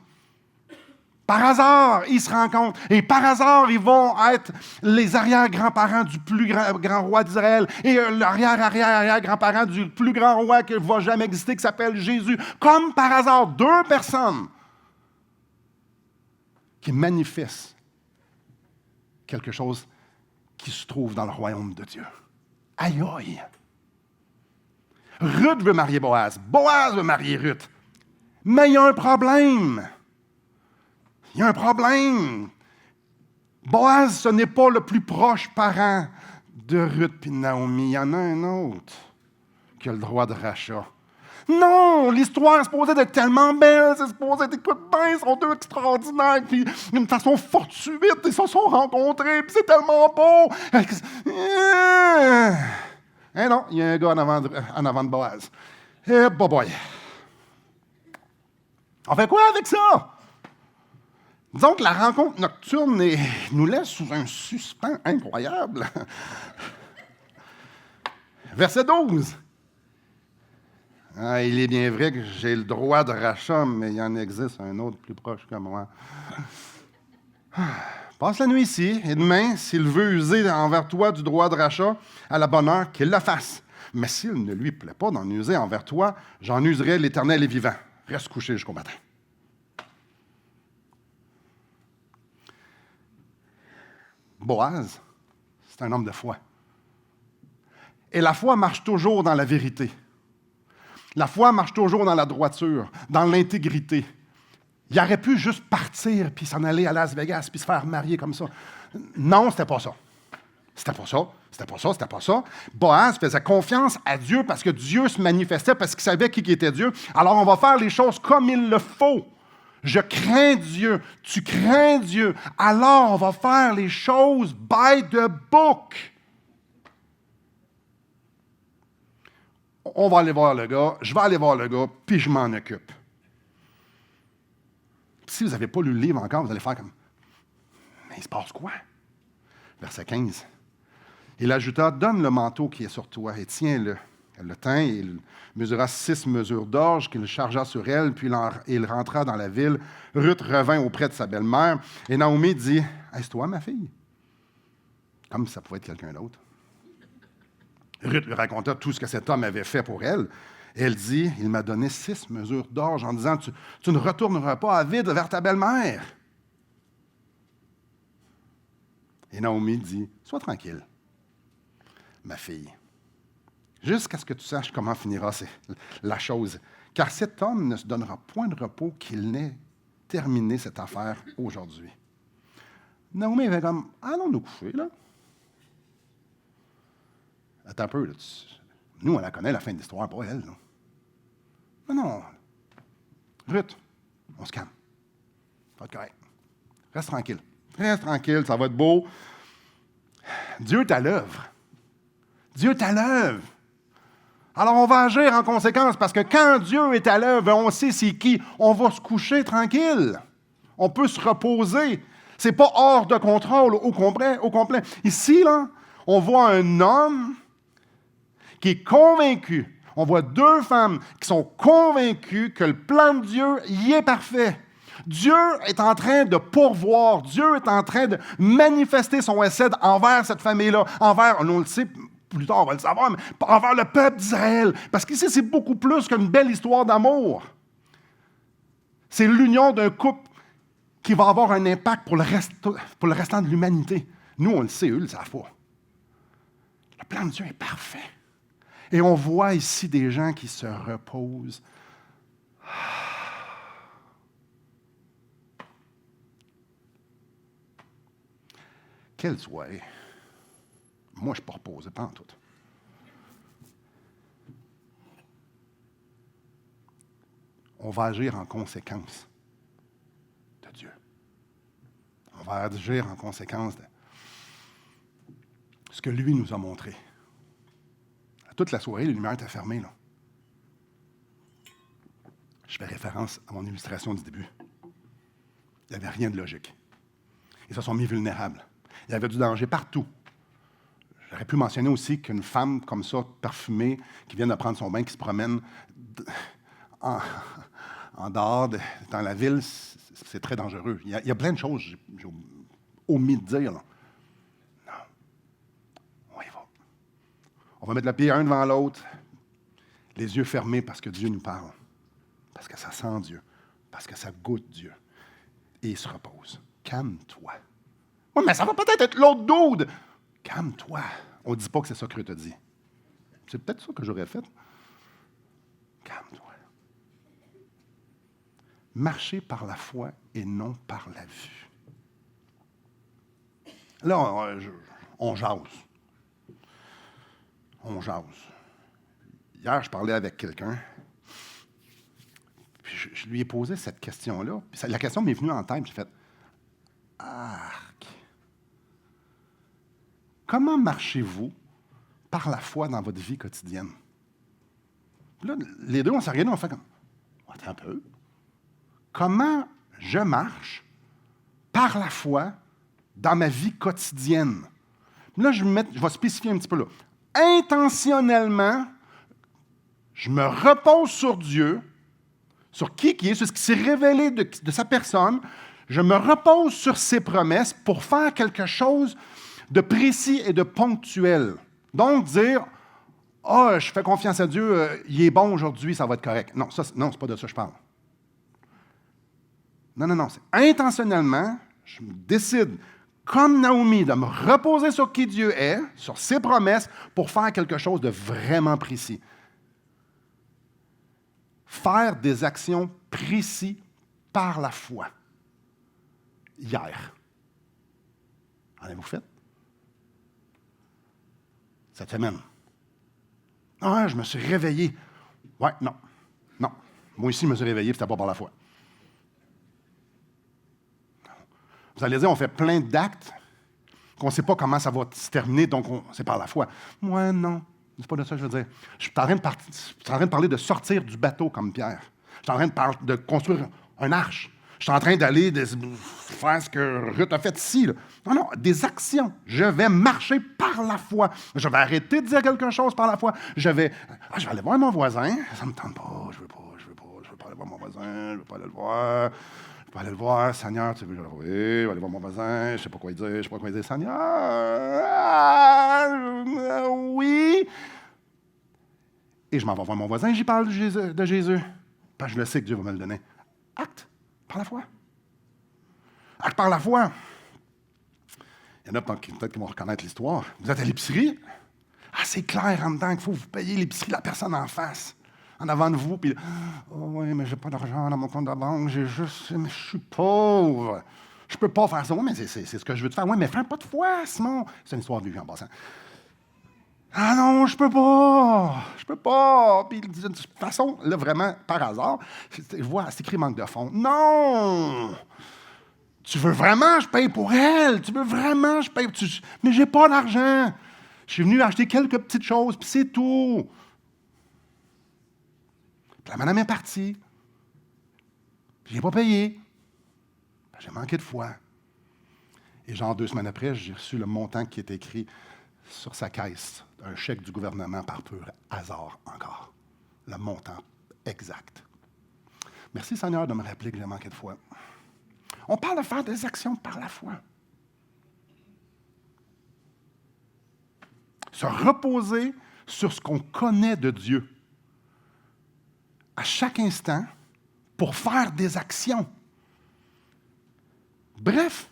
Par hasard, ils se rencontrent. Et par hasard, ils vont être les arrière-grands-parents du plus grand roi d'Israël et l'arrière-arrière-arrière-grand-parent du plus grand roi qui va jamais exister, qui s'appelle Jésus. Comme par hasard, 2 personnes qui manifestent quelque chose qui se trouve dans le royaume de Dieu. Aïe, aïe! Ruth veut marier Boaz. Boaz veut marier Ruth. Mais il y a un problème. Il y a un problème. Boaz, ce n'est pas le plus proche parent de Ruth et Naomi. Il y en a un autre qui a le droit de rachat. Non, l'histoire est supposée d'être tellement belle, c'est supposé être, écoute bien, ils sont deux extraordinaires, puis d'une façon fortuite, ils se sont rencontrés, puis c'est tellement beau. Eh non, il y a un gars en avant de Boaz. Eh, boy. On fait quoi avec ça? Disons que la rencontre nocturne nous laisse sous un suspens incroyable. Verset 12. Ah, il est bien vrai que j'ai le droit de rachat, mais il en existe un autre plus proche que moi. Passe la nuit ici, et demain, s'il veut user envers toi du droit de rachat, à la bonne heure, qu'il le fasse. Mais s'il ne lui plaît pas d'en user envers toi, j'en userai l'Éternel est vivant. Reste couché jusqu'au matin. Boaz, c'est un homme de foi. Et la foi marche toujours dans la vérité. La foi marche toujours dans la droiture, dans l'intégrité. Il aurait pu juste partir puis s'en aller à Las Vegas puis se faire marier comme ça. Non, c'était pas ça. C'était pas ça. C'était pas ça. C'était pas ça. Boaz faisait confiance à Dieu parce que Dieu se manifestait, parce qu'il savait qui était Dieu. Alors, on va faire les choses comme il le faut. Je crains Dieu. Tu crains Dieu. Alors, on va faire les choses by the book. On va aller voir le gars, je vais aller voir le gars, puis je m'en occupe. Si vous n'avez pas lu le livre encore, vous allez faire comme, mais il se passe quoi? Verset 15. Il ajouta, donne le manteau qui est sur toi et tiens-le. Elle le tint et il mesura 6 mesures d'orge qu'il chargea sur elle, puis il rentra dans la ville. Ruth revint auprès de sa belle-mère et Naomi dit, est-ce toi ma fille? Comme ça pouvait être quelqu'un d'autre. Ruth lui raconta tout ce que cet homme avait fait pour elle. Et elle dit, il m'a donné 6 mesures d'orge en disant, tu ne retourneras pas à vide vers ta belle-mère. Et Naomi dit, sois tranquille, ma fille, jusqu'à ce que tu saches comment finira la chose. Car cet homme ne se donnera point de repos qu'il n'ait terminé cette affaire aujourd'hui. Naomi avait comme, allons nous coucher, là. Attends un peu, là, nous, on la connaît, la fin de l'histoire, pas elle. Non. Non. Ruth, on se calme. Ça va être correct. Reste tranquille. Reste tranquille, ça va être beau. Dieu est à l'œuvre. Dieu est à l'œuvre. Alors, on va agir en conséquence, parce que quand Dieu est à l'œuvre, on sait c'est qui, on va se coucher tranquille. On peut se reposer. C'est pas hors de contrôle au complet. Ici, là, on voit un homme qui est convaincu. On voit 2 femmes qui sont convaincues que le plan de Dieu y est parfait. Dieu est en train de pourvoir. Dieu est en train de manifester son essai envers cette famille-là, envers, on le sait plus tard, on va le savoir, mais envers le peuple d'Israël. Parce qu'ici, c'est beaucoup plus qu'une belle histoire d'amour. C'est l'union d'un couple qui va avoir un impact pour le restant de l'humanité. Nous, on le sait, eux, ils ne le savent pas. Le plan de Dieu est parfait. Et on voit ici des gens qui se reposent. Quelle soirée. Moi, je ne suis pas reposé, pas en tout. On va agir en conséquence de Dieu. On va agir en conséquence de ce que lui nous a montré. Toute la soirée, les lumières étaient fermées, là. Je fais référence à mon illustration du début. Il n'y avait rien de logique. Ils se sont mis vulnérables. Il y avait du danger partout. J'aurais pu mentionner aussi qu'une femme comme ça, parfumée, qui vient de prendre son bain, qui se promène en dehors, dans la ville, c'est très dangereux. Il y a plein de choses, j'ai omis de dire, là. On va mettre le pied un devant l'autre, les yeux fermés parce que Dieu nous parle, parce que ça sent Dieu, parce que ça goûte Dieu. Et il se repose. Calme-toi. Oui, mais ça va peut-être être l'autre dude. Calme-toi. On ne dit pas que c'est ça que Ruth a dit. C'est peut-être ça que j'aurais fait. Calme-toi. Marcher par la foi et non par la vue. Là, on jase. On jase. Hier, je parlais avec quelqu'un. Puis je lui ai posé cette question-là. Puis la question m'est venue en tête. J'ai fait « Arc! Comment marchez-vous par la foi dans votre vie quotidienne? » Là, les deux, on s'est regardés, on fait comme « Attends un peu. Comment je marche par la foi dans ma vie quotidienne? » Là, je vais spécifier un petit peu là. Intentionnellement, je me repose sur Dieu, sur qui est, sur ce qui s'est révélé de sa personne. Je me repose sur ses promesses pour faire quelque chose de précis et de ponctuel. Donc, dire « Ah, je fais confiance à Dieu, il est bon aujourd'hui, ça va être correct. » Non, non, c'est pas de ça que je parle. Non. C'est intentionnellement, je me décide, comme Naomi, de me reposer sur qui Dieu est, sur ses promesses, pour faire quelque chose de vraiment précis. Faire des actions précises par la foi. Hier. En avez-vous fait? Cette semaine. Ah, je me suis réveillé. Ouais, non. Moi aussi, je me suis réveillé, puis c'était pas par la foi. Vous allez dire, on fait plein d'actes qu'on ne sait pas comment ça va se terminer, donc c'est par la foi. Moi, non. C'est pas de ça que je veux dire. Je suis en train de parler de sortir du bateau comme Pierre. Je suis en train de construire un arche. Je suis en train d'aller faire ce que Ruth a fait ici. Là. Non, des actions. Je vais marcher par la foi. Je vais arrêter de dire quelque chose par la foi. Je vais aller voir mon voisin. Ça ne me tente pas. Je veux pas aller voir mon voisin. Je veux pas aller le voir. Je vais aller le voir, Seigneur, tu veux que je vais aller voir mon voisin, je ne sais pas quoi dire, Seigneur, oui. Et je m'en vais voir mon voisin, j'y parle de Jésus. Parce que je le sais que Dieu va me le donner. Acte par la foi. Acte par la foi. Il y en a peut-être qui vont reconnaître l'histoire. Vous êtes à l'épicerie. Ah, c'est clair en dedans qu'il faut vous payer l'épicerie de la personne en face. En avant de vous, puis « Oh oui, mais j'ai pas d'argent dans mon compte de banque, je suis pauvre. Je peux pas faire ça. Oui, mais c'est ce que je veux te faire. Oui, mais fais pas de foi, sinon... » C'est une histoire vue en passant. « Ah non, je peux pas. » Puis de toute façon, là, vraiment, par hasard, je vois, c'est écrit manque de fonds. Non! Tu veux vraiment, je paye pour elle. Tu veux vraiment, je paye... Mais j'ai pas d'argent. Je suis venu acheter quelques petites choses, puis c'est tout. Puis la madame est partie. Puis je n'ai pas payé. Puis j'ai manqué de foi. Et genre 2 semaines après, j'ai reçu le montant qui est écrit sur sa caisse, un chèque du gouvernement par pur hasard encore. Le montant exact. Merci Seigneur de me rappeler que j'ai manqué de foi. On parle de faire des actions par la foi. Se reposer sur ce qu'on connaît de Dieu. À chaque instant, pour faire des actions. Bref,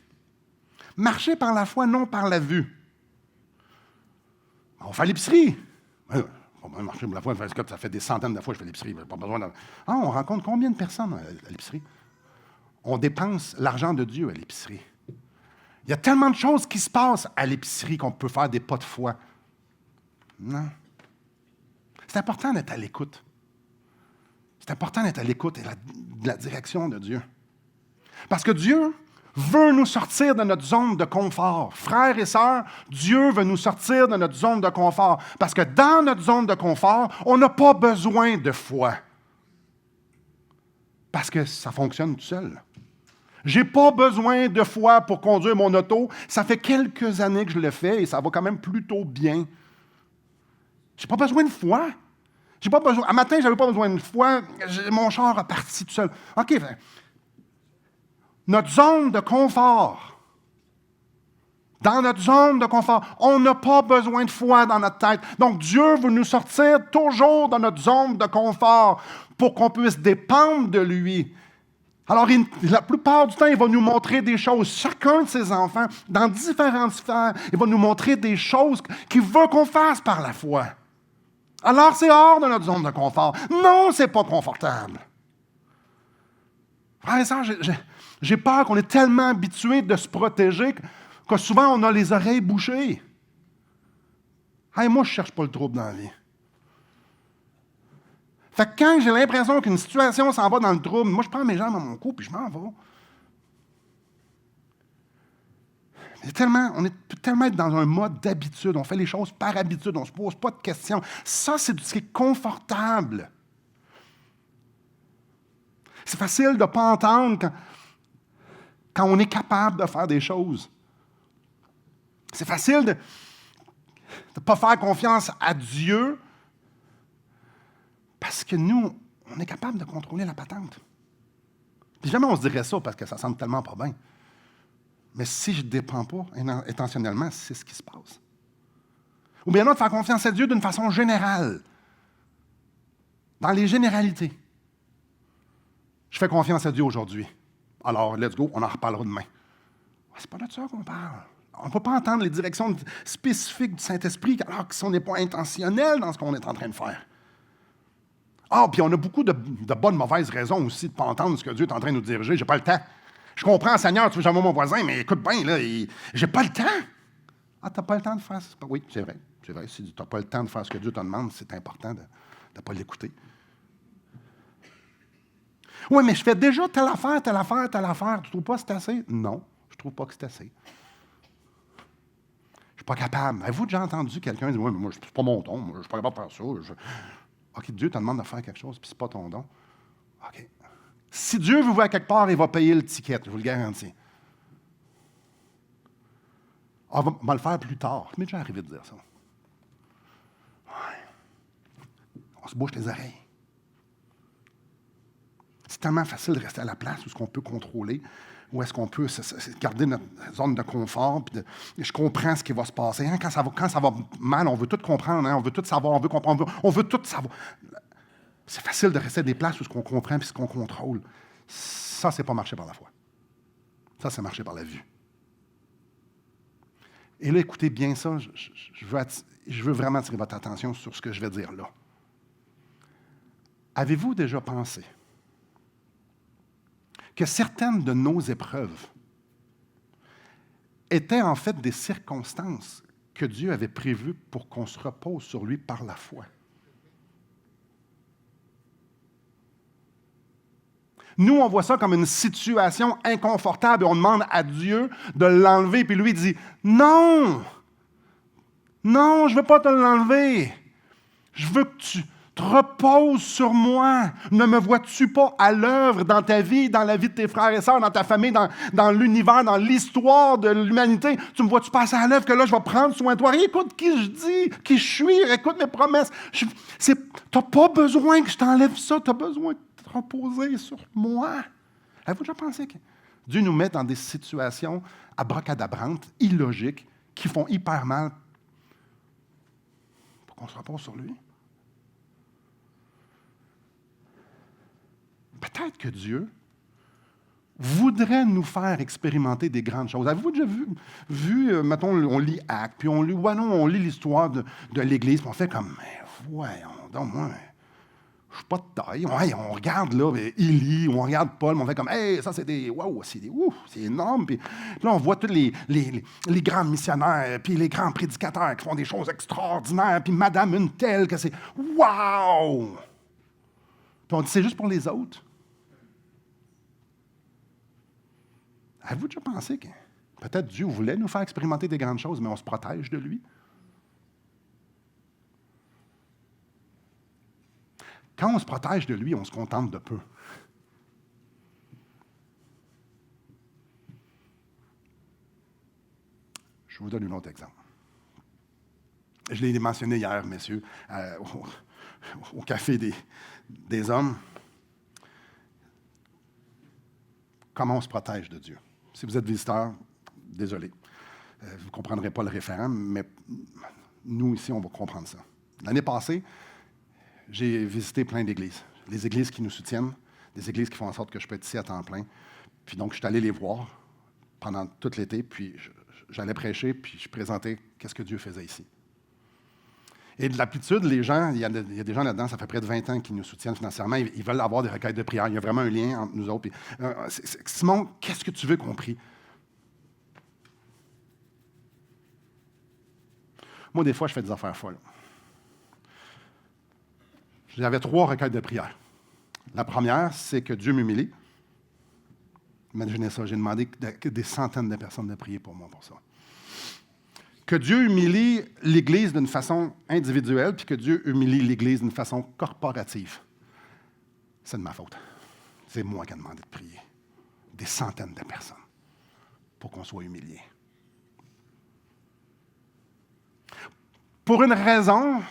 marcher par la foi, non par la vue. On fait l'épicerie. On va marcher par la foi, ça fait des centaines de fois que je fais l'épicerie. Pas besoin de... on rencontre combien de personnes à l'épicerie? On dépense l'argent de Dieu à l'épicerie. Il y a tellement de choses qui se passent à l'épicerie qu'on peut faire des pas de foi. Non. C'est important d'être à l'écoute. C'est important d'être à l'écoute et de la direction de Dieu. Parce que Dieu veut nous sortir de notre zone de confort. Frères et sœurs, Dieu veut nous sortir de notre zone de confort. Parce que dans notre zone de confort, on n'a pas besoin de foi. Parce que ça fonctionne tout seul. Je n'ai pas besoin de foi pour conduire mon auto. Ça fait quelques années que je le fais et ça va quand même plutôt bien. Je n'ai pas besoin de foi. J'ai pas besoin. Un matin, je n'avais pas besoin de foi. Mon char a parti tout seul. OK. Notre zone de confort. Dans notre zone de confort, on n'a pas besoin de foi dans notre tête. Donc, Dieu veut nous sortir toujours de notre zone de confort pour qu'on puisse dépendre de lui. Alors, la plupart du temps, il va nous montrer des choses. Chacun de ses enfants, dans différentes sphères, il va nous montrer des choses qu'il veut qu'on fasse par la foi. Alors, c'est hors de notre zone de confort. Non, c'est pas confortable. Frère et sœurs, j'ai peur qu'on est tellement habitué de se protéger que souvent on a les oreilles bouchées. Hey, moi, je ne cherche pas le trouble dans la vie. Fait que quand j'ai l'impression qu'une situation s'en va dans le trouble, moi, je prends mes jambes à mon cou puis je m'en vais. On est tellement être dans un mode d'habitude. On fait les choses par habitude. On ne se pose pas de questions. Ça, c'est ce qui est confortable. C'est facile de ne pas entendre quand on est capable de faire des choses. C'est facile de ne pas faire confiance à Dieu parce que nous, on est capable de contrôler la patente. Puis jamais on se dirait ça parce que ça semble tellement pas bien. Mais si je ne dépends pas intentionnellement, c'est ce qui se passe. Ou bien là, de faire confiance à Dieu d'une façon générale. Dans les généralités. Je fais confiance à Dieu aujourd'hui. Alors, let's go, on en reparlera demain. C'est pas de ça qu'on parle. On ne peut pas entendre les directions spécifiques du Saint-Esprit alors qu'on n'est pas intentionnel dans ce qu'on est en train de faire. Ah, puis on a beaucoup de bonnes, mauvaises raisons aussi de ne pas entendre ce que Dieu est en train de nous diriger. J'ai pas le temps. Je comprends, Seigneur, tu veux jamais mon voisin, mais écoute bien, là, j'ai pas le temps. Ah, tu n'as pas le temps de faire ça? Oui, c'est vrai. C'est vrai. Si tu n'as pas le temps de faire ce que Dieu te demande, c'est important de ne pas l'écouter. Oui, mais je fais déjà telle affaire, telle affaire, telle affaire. Tu ne trouves pas que c'est assez? Non, je ne trouve pas que c'est assez. Je ne suis pas capable. Avez-vous déjà entendu quelqu'un dire, oui, mais moi, c'est pas mon don, moi, je ne suis pas capable de faire ça. OK, Dieu te demande de faire quelque chose, puis ce n'est pas ton don. OK. Si Dieu vous voit quelque part, il va payer le ticket, je vous le garantis. On va le faire plus tard. Mais déjà arrivé de dire ça. Ouais. On se bouche les oreilles. C'est tellement facile de rester à la place où est-ce qu'on peut contrôler, où est-ce qu'on peut garder notre zone de confort. Puis je comprends ce qui va se passer. Hein? Quand ça va mal, on veut tout comprendre, hein? On veut tout savoir, on veut comprendre, on veut tout savoir. C'est facile de rester à des places où ce qu'on comprend et ce qu'on contrôle. Ça, c'est pas marcher par la foi. Ça, c'est marcher par la vue. Et là, écoutez bien ça, je veux vraiment attirer votre attention sur ce que je vais dire là. Avez-vous déjà pensé que certaines de nos épreuves étaient en fait des circonstances que Dieu avait prévues pour qu'on se repose sur lui par la foi? Nous, on voit ça comme une situation inconfortable et on demande à Dieu de l'enlever. Puis lui dit, non, non, je ne veux pas te l'enlever. Je veux que tu te reposes sur moi. Ne me vois-tu pas à l'œuvre dans ta vie, dans la vie de tes frères et sœurs, dans ta famille, dans l'univers, dans l'histoire de l'humanité? Tu me vois-tu passer à l'œuvre que là, je vais prendre soin de toi? Écoute qui je dis, qui je suis, écoute mes promesses. Tu n'as pas besoin que je t'enlève ça, tu as besoin de te reposer sur moi. Avez-vous déjà pensé que Dieu nous met dans des situations abracadabrantes, illogiques, qui font hyper mal pour qu'on se repose sur lui? Peut-être que Dieu voudrait nous faire expérimenter des grandes choses. Avez-vous déjà vu mettons, on lit Actes, puis on lit l'histoire de l'Église, puis on fait comme, mais voyons donc, moi, je ne suis pas de taille. Ouais, on regarde là, Élie, on regarde Paul, on fait comme, hey, ça c'est c'est énorme. Puis là, on voit tous les grands missionnaires, puis les grands prédicateurs qui font des choses extraordinaires, puis madame une telle que c'est, wow! Puis on dit, c'est juste pour les autres. Avez-vous déjà pensé que peut-être Dieu voulait nous faire expérimenter des grandes choses, mais on se protège de lui? Quand on se protège de lui, on se contente de peu. Je vous donne un autre exemple. Je l'ai mentionné hier, messieurs, au café des hommes. Comment on se protège de Dieu? Si vous êtes visiteur, désolé, vous ne comprendrez pas le référent, mais nous, ici, on va comprendre ça. L'année passée, j'ai visité plein d'églises. Les églises qui nous soutiennent, des églises qui font en sorte que je peux être ici à temps plein. Puis donc, je suis allé les voir pendant tout l'été, puis j'allais prêcher, puis je présentais qu'est-ce que Dieu faisait ici. Et de l'habitude, les gens, il y a des gens là-dedans, ça fait près de 20 ans qui nous soutiennent financièrement, ils veulent avoir des requêtes de prière. Il y a vraiment un lien entre nous autres. Puis, Simon, qu'est-ce que tu veux qu'on prie? Moi, des fois, je fais des affaires folles. J'avais 3 requêtes de prière. La première, c'est que Dieu m'humilie. Imaginez ça, j'ai demandé des centaines de personnes de prier pour moi pour ça. Que Dieu humilie l'Église d'une façon individuelle, puis que Dieu humilie l'Église d'une façon corporative. C'est de ma faute. C'est moi qui ai demandé de prier. Des centaines de personnes pour qu'on soit humiliés. Pour une raison,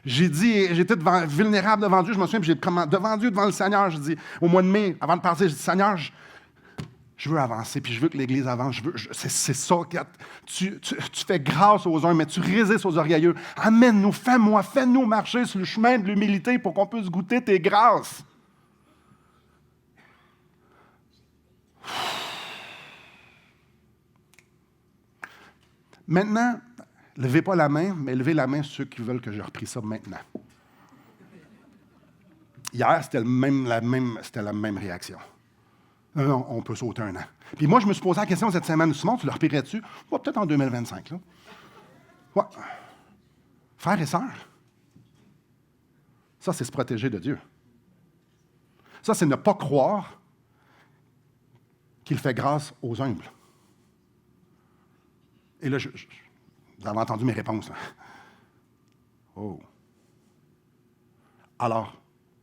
j'étais vulnérable devant Dieu. Je me souviens, puis devant Dieu, devant le Seigneur, je dis, au mois de mai, avant de partir, je dis, Seigneur, je veux avancer, puis je veux que l'Église avance. C'est ça. Tu fais grâce aux uns, mais tu résistes aux orgueilleux. Amène-nous, fais-nous marcher sur le chemin de l'humilité pour qu'on puisse goûter tes grâces. Maintenant, levez pas la main, mais levez la main ceux qui veulent que je reprie ça maintenant. Hier, c'était la même réaction. Non, on peut sauter un an. Puis moi, je me suis posé la question cette semaine, Simon, tu le repirais-tu? Ouais, peut-être en 2025. Là. Ouais. Frères et sœurs, ça, c'est se protéger de Dieu. Ça, c'est ne pas croire qu'il fait grâce aux humbles. Et là, vous avez entendu mes réponses. Là. Oh. Alors,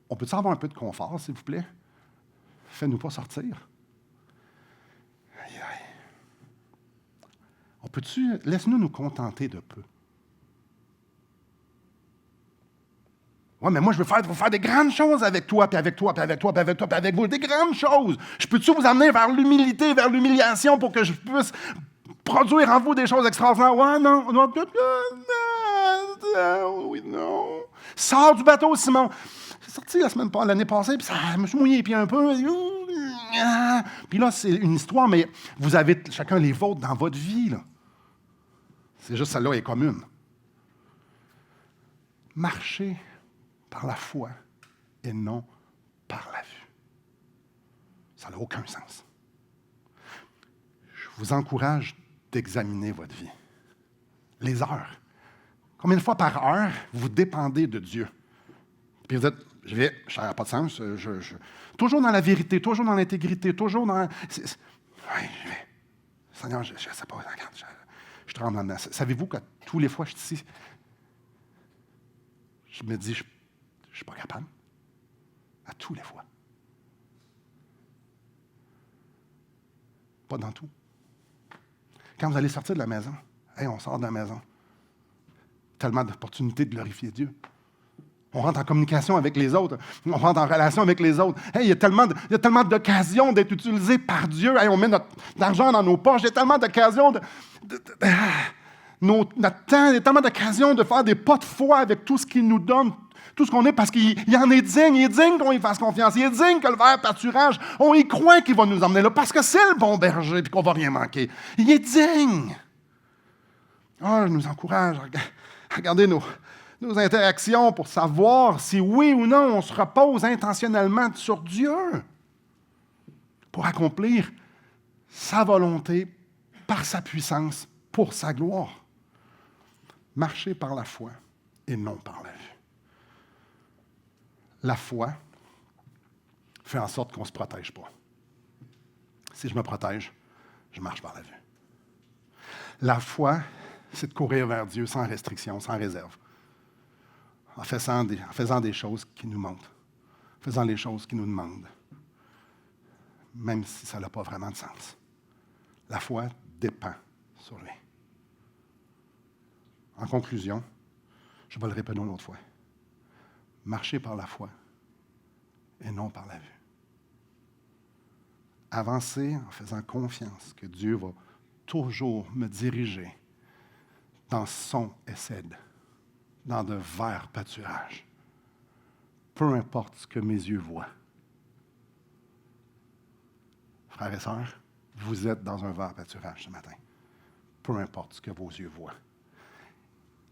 on peut-tu avoir un peu de confort, s'il vous plaît? Fais-nous pas sortir. Aïe, aïe. On peut-tu... Laisse-nous nous contenter de peu. Oui, mais moi, je veux faire des grandes choses avec toi, puis avec toi, puis avec toi, puis avec toi, puis avec vous. Des grandes choses. Je peux-tu vous amener vers l'humilité, vers l'humiliation pour que je puisse produire en vous des choses extraordinaires? Ouais, non, oui, non. Sors du bateau, Simon. J'ai sorti l'année passée, puis je me suis mouillé les pieds un peu. Puis là, c'est une histoire, mais vous avez chacun les vôtres dans votre vie. Là. C'est juste celle-là est commune. Marchez par la foi et non par la vue. Ça n'a aucun sens. Je vous encourage d'examiner votre vie. Les heures. Combien de fois par heure vous dépendez de Dieu? Puis vous dites, ça n'a pas de sens. Toujours dans la vérité, toujours dans l'intégrité, toujours dans... Oui, je vais. Seigneur, je ne sais pas, regarde, je tremble en dedans. Savez-vous que tous les fois que je suis ici, je me dis, je ne suis pas capable. À tous les fois. Pas dans tout. Quand vous allez sortir de la maison, on sort de la maison. Tellement d'opportunités de glorifier Dieu. On rentre en communication avec les autres. On rentre en relation avec les autres. Il y a tellement d'occasions d'être utilisés par Dieu. On met notre argent dans nos poches. Il y a tellement d'occasions notre temps, il y a tellement d'occasions de faire des pas de foi avec tout ce qu'il nous donne, tout ce qu'on est, parce qu'il en est digne. Il est digne qu'on y fasse confiance. Il est digne que le vert pâturage, on y croit qu'il va nous emmener là, parce que c'est le bon berger et qu'on ne va rien manquer. Il est digne. Je nous encourage à regarder nos interactions pour savoir si oui ou non on se repose intentionnellement sur Dieu pour accomplir sa volonté par sa puissance, pour sa gloire. Marcher par la foi et non par la vue. La foi fait en sorte qu'on ne se protège pas. Si je me protège, je marche par la vue. La foi, c'est de courir vers Dieu sans restriction, sans réserve. En faisant des choses qui nous montent, en faisant les choses qui nous demandent, même si ça n'a pas vraiment de sens. La foi dépend sur lui. En conclusion, je vais le répéter une autre fois. Marcher par la foi et non par la vue. Avancer en faisant confiance que Dieu va toujours me diriger dans son essai, dans de verts pâturages. Peu importe ce que mes yeux voient. Frères et sœurs, vous êtes dans un vert pâturage ce matin. Peu importe ce que vos yeux voient.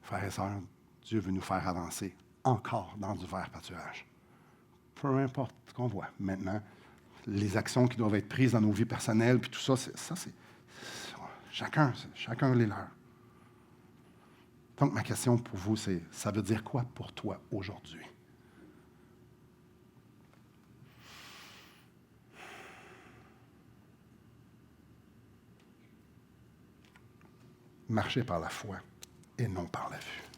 Frères et sœurs, Dieu veut nous faire avancer encore dans du vert pâturage. Peu importe ce qu'on voit. Maintenant, les actions qui doivent être prises dans nos vies personnelles, puis tout ça, c'est chacun les leurs. Donc, ma question pour vous, c'est, ça veut dire quoi pour toi aujourd'hui? Marcher par la foi et non par la vue.